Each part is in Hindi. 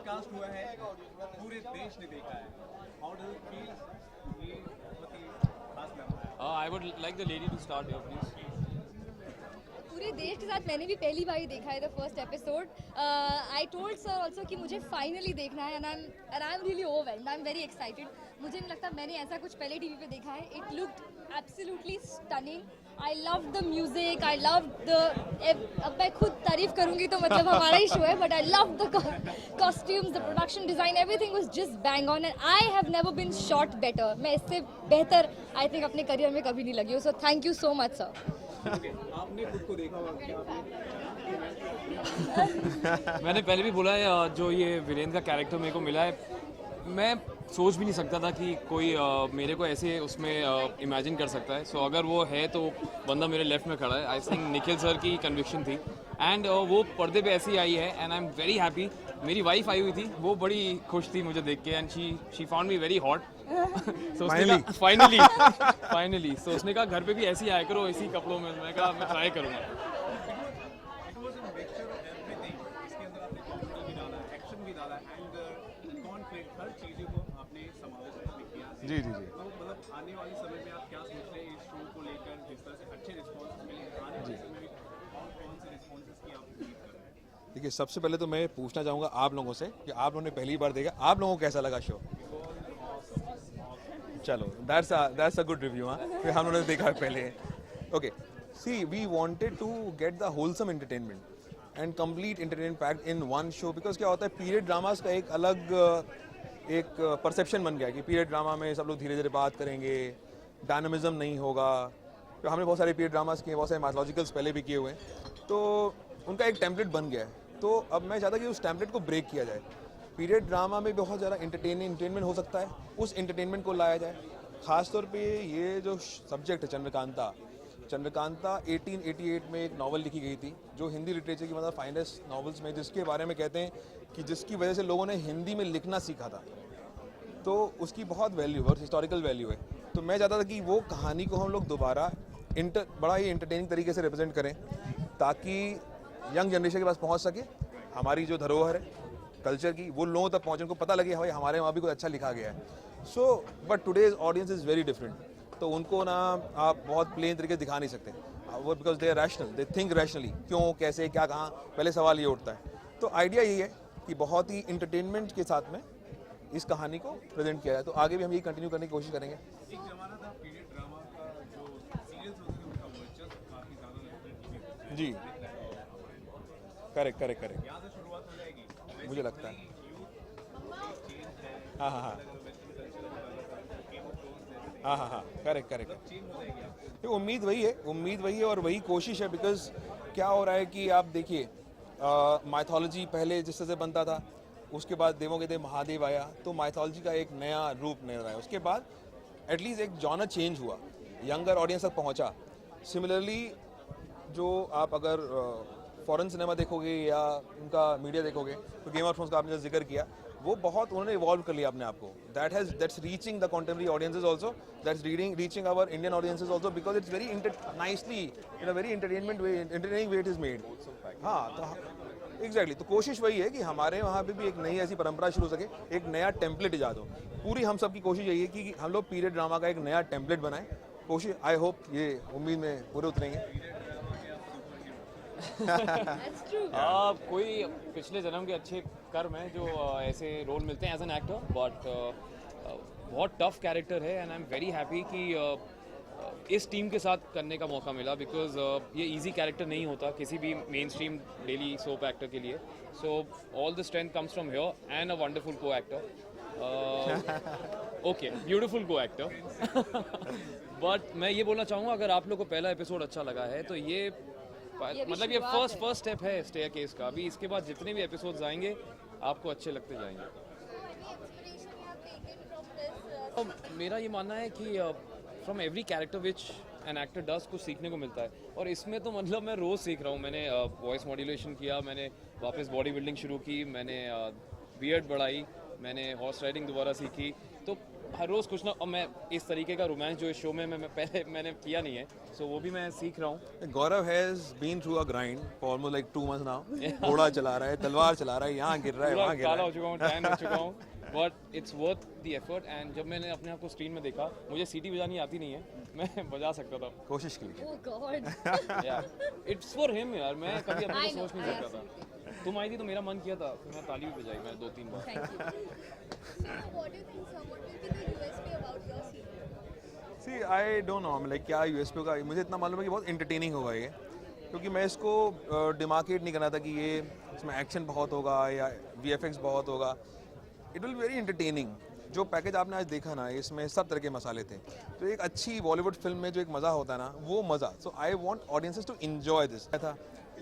टेलीकास्ट हुआ है, पूरे देश ने देखा है, हाउ डू यू फील? ये बहुत ही खास लम्हा है। I would like the lady to start here, please. पूरे देश के साथ मैंने भी पहली बार ही देखा है the first episode. I told sir also कि मुझे फाइनली देखना है, and I am really overwhelmed. I am very excited. मुझे नहीं लगता मैंने ऐसा कुछ पहले टीवी पे देखा है. It looked absolutely stunning. I love the music, I love the, अब मैं खुद तारीफ करूंगी तो मतलब हमारा ही शो है, but I love the costumes, the production design, everything was just bang on, and I have never been shot better. मैं इससे बेहतर आई थिंक अपने करियर में कभी नहीं लगी हूँ. So thank you so much sir. आपने खुद को देखा होगा क्या मैंने पहले भी बोला है, जो ये विलेन का कैरेक्टर मेरे को मिला है, मैं सोच भी नहीं सकता था कि कोई मेरे को ऐसे उसमें इमेजिन कर सकता है. सो अगर वो है तो बंदा मेरे लेफ्ट में खड़ा है. आई थिंक निखिल सर की कन्विक्शन थी, एंड वो पर्दे पे ऐसी आई है, and I am very happy. मेरी वाइफ आई हुई थी, वो बड़ी खुश थी मुझे देख के, and she found me very hot. So finally so उसने कहा घर पे भी ऐसे ही आया करो, इसी कपड़ों में. मैं कहा मैं ट्राई करूँगा. It was a mixture of everything. इसके अंदर आपने कॉमेडी भी डाला, एक्शन भी डाला, एंड कॉन्फ्लिक्ट, हर चीज़ों को आपने समावेश किया. जी जी जी. तो मतलब आने वाले समय में आप क्या सोच रहे हैं इस शो को लेकर? जिस तरह से अच्छे रिस्पॉन्स मिले, आने वाले समय में कौन से रिस्पॉन्सेस की आप उम्मीद कर रहे हैं? देखिए, सबसे पहले तो मैं पूछना चाहूँगा आप लोगों से कि आप लोगों ने पहली बार देखा, आप लोगों को कैसा लगा शो? चलो, दैट्स अ गुड रिव्यू. हाँ, फिर हम लोगों ने देखा पहले. Okay, see we wanted to get the wholesome entertainment and complete entertainment packed in one show. Because क्या होता है, पीरियड ड्रामास का एक अलग एक परसेप्शन बन गया कि पीरियड ड्रामा में सब लोग धीरे धीरे बात करेंगे, डायनामिज्म नहीं होगा. तो हमने बहुत सारे पीरियड ड्रामास किए, बहुत सारे माइथोलॉजिकल्स पहले भी किए हुए हैं, तो उनका एक टेम्पलेट बन गया है. तो अब मैं चाहता कि उस टेम्पलेट को ब्रेक किया जाए. पीरियड ड्रामा में बहुत ज़्यादा एंटरटेनमेंट हो सकता है, उस एंटरटेनमेंट को लाया जाए. ख़ासतौर पे ये जो सब्जेक्ट है चंद्रकांता 1888 में एक नावल लिखी गई थी, जो हिंदी लिटरेचर की मतलब फाइनेस्ट नावल्स में, जिसके बारे में कहते हैं कि जिसकी वजह से लोगों ने हिंदी में लिखना सीखा था. तो उसकी बहुत वैल्यू है और हिस्टोरिकल वैल्यू है. तो मैं चाहता था कि वो कहानी को हम लोग दोबारा बड़ा ही एंटरटेनिंग तरीके से रिप्रेजेंट करें, ताकि यंग जनरेशन के पास पहुंच सके. हमारी जो धरोहर है कल्चर की, वो लोगों तक पहुंचे, उनको पता लगे भाई हमारे वहाँ भी कुछ अच्छा लिखा गया है. So but today's audience is very different. तो उनको ना आप बहुत प्लेन तरीके से दिखा नहीं सकते. वो because they are rational, they think rationally, क्यों, कैसे, क्या, कहाँ, पहले सवाल ये उठता है. तो आइडिया यही है कि बहुत ही इंटरटेनमेंट के साथ में इस कहानी को प्रेजेंट किया जाए. तो आगे भी हम ये कंटिन्यू करने की कोशिश करेंगे. एक जमाना था पीरियड ड्रामा का, जो सीरियल्स होते थे उनका वर्चस्व काफ़ी ज़्यादा लगता है. जी, करेक्ट. यहाँ से शुरुआत हो जाएगी, मुझे लगता है. हाँ हाँ हाँ करेक्ट. ये उम्मीद वही है और वही कोशिश है. बिकॉज क्या हो रहा है कि आप देखिए, माइथोलॉजी पहले जिस तरह से बनता था, उसके बाद देवों के देव महादेव आया, तो माइथोलॉजी का एक नया रूप नजर आया. उसके बाद एटलीस्ट एक जॉनर चेंज हुआ, यंगर ऑडियंस तक पहुंचा. सिमिलरली जो आप अगर फॉरेन सिनेमा देखोगे या उनका मीडिया देखोगे, तो गेम ऑफ थ्रोन्स का आपने जो जिक्र किया, वो बहुत उन्होंने इवॉल्व कर लिया अपने आप को. That's reaching the contemporary audiences also, that's reaching our Indian audiences also, because it's very nicely in a very entertaining way it is made. हाँ, तो एग्जैक्टली. तो कोशिश वही है कि हमारे वहाँ पे भी एक नई ऐसी परंपरा शुरू हो सके, एक नया टेम्पलेट इजाद हो. पूरी हम सब की कोशिश यही है कि हम लोग पीरियड ड्रामा का एक नया टेम्पलेट बनाएं. कोशिश, आई होप ये उम्मीद में पूरे उतरेंगे. कोई पिछले जन्म के अच्छे कर्म हैं जो ऐसे रोल मिलते हैं एज एन एक्टर, बट बहुत टफ कैरेक्टर है, and I am very happy कि इस टीम के साथ करने का मौका मिला. बिकॉज ये इजी कैरेक्टर नहीं होता किसी भी main stream daily soap actor के लिए. So all the strength comes from here and a wonderful को एक्टर. ओके, ब्यूटीफुल को एक्टर. बट मैं ये बोलना चाहूँगा, अगर आप लोग को पहला एपिसोड अच्छा लगा है तो ये मतलब ये फर्स्ट स्टेप है स्टेयरकेस का. अभी इसके बाद जितने भी एपिसोड्स आएंगे आपको अच्छे लगते जाएंगे. तो मेरा ये मानना है कि from every character which an actor does कुछ सीखने को मिलता है, और इसमें तो मतलब मैं रोज़ सीख रहा हूँ. मैंने वॉइस मॉड्यूलेशन किया, मैंने वापस बॉडी बिल्डिंग शुरू की, मैंने बियर्ड बढ़ाई, मैंने हॉर्स राइडिंग दोबारा सीखी, तो हर रोज़ कुछ ना, और मैं इस तरीके का रोमांस जो इस शो में मैं पहले मैंने किया नहीं है, सो वो भी मैं सीख रहा हूँ। Gaurav has been through a grind for almost like 2 months now. घोड़ा चला रहा है, तलवार चला रहा है, यहाँ गिर रहा है, वहाँ गिर रहा काला है। हो चुका हूँ, टैन हो चुका हूँ, but it's worth the effort. And जब मैंने अपने आप को स्क्रीन में देखा, मुझे सीटी बजानी आती नहीं है, मैं बजा सकता था। कोशिश की लीजिए। Oh God. It's for him यार, मैं कभी अपने I को know, सोच नहीं I सकता था। तुम आई थी तो मेरा मन किया था, फिर मैं ताली भी बजाई, मैं 2-3 बार। Thank you. So what do you think, sir? What will be the USP about your series? See I don't know like क्या यूएसपी का, मुझे इतना मालूम है कि बहुत इंटरटेनिंग होगा ये, क्योंकि मैं इसको डिमार्केट नहीं करना था कि ये इसमें एक्शन बहुत होगा या वीएफएक्स बहुत होगा। It will be very entertaining. जो पैकेज आपने आज देखा ना, इसमें सब तरह के मसाले थे। तो एक अच्छी बॉलीवुड फिल्म में जो एक मज़ा होता है ना, वो मज़ा। So I want audiences to enjoy this. था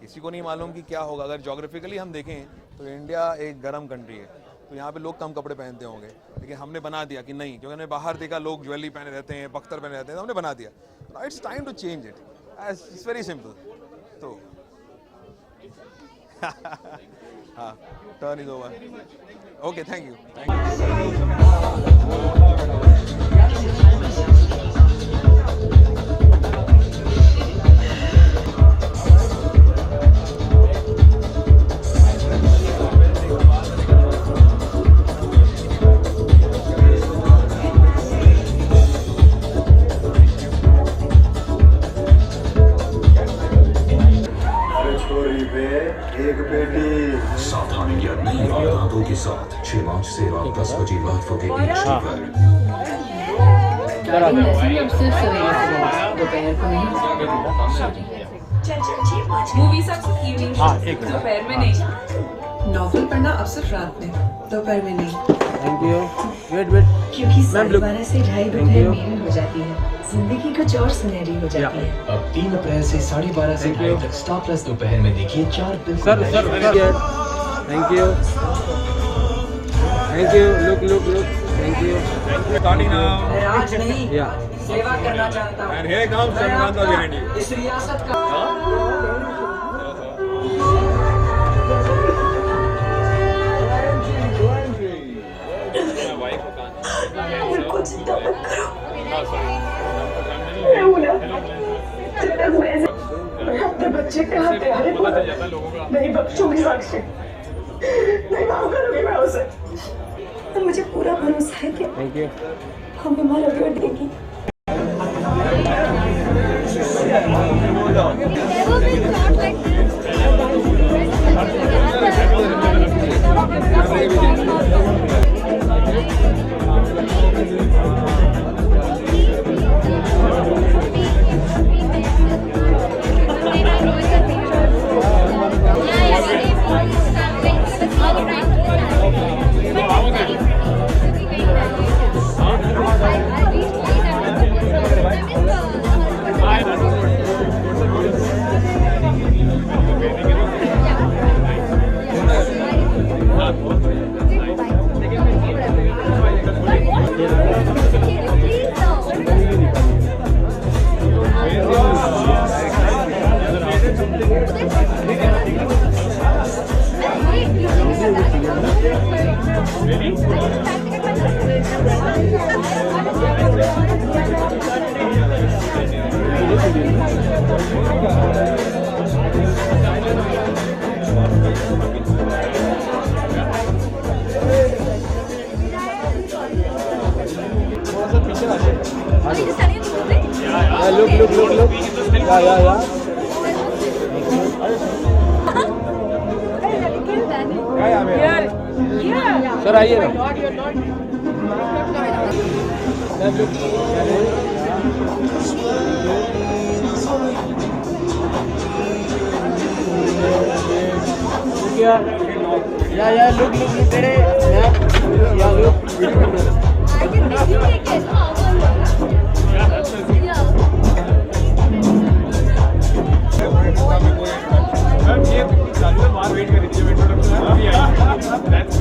किसी को नहीं मालूम कि क्या होगा। अगर जोग्राफिकली हम देखें तो इंडिया एक गर्म कंट्री है, तो यहाँ पे लोग कम कपड़े पहनते होंगे, लेकिन हमने बना दिया कि नहीं, क्योंकि हमने बाहर देखा लोग ज्वेलरी पहने रहते हैं, बख्तर पहने रहते हैं, तो हमने बना दिया। It's time to change it, it's very simple. तो हाँ, turn is over. Okay, thank you. छोरी पे एक बेटी। सावधानी या नई आदतों के साथ 6 मार्च से रात 10 बजे लाइव होगी अब सिर्फ सवेरे से दोपहर को नहीं। मूवी सब इवनिंग दोपहर में नहीं। नॉवल पढ़ना अब सिर्फ रात में, दोपहर में नहीं। Thank you. वेट क्योंकि 12:30 से 2:30 दोपहर मेरी हो जाती है, जिंदगी कुछ और सुनहरी हो जाती है। अब 3 अप्रैल से 12:30 से 2:30 तक स्टार प्लस दोपहर में देखिए 4 sir thank you look thank you. Starting now. राज नहीं, या सेवा करना चाहता हूँ। And here comes Shanmanta behind you. इस रियासत का अपने बच्चे का प्यारे नहीं बख्शूंगी साक्षी, नहीं माफ करूंगी मैं उसे। तो मुझे पूरा भरोसा है कि थैंक यू। हम हमारा बेट देगी। Never been shot like this. look. Yeah. Sir आइए ना। या look तेरे या look I can make you take it. Ma'am ये चालू है, बाहर वेट कर रही थी, वेट प्रोडक्शन अभी आई। दैट्स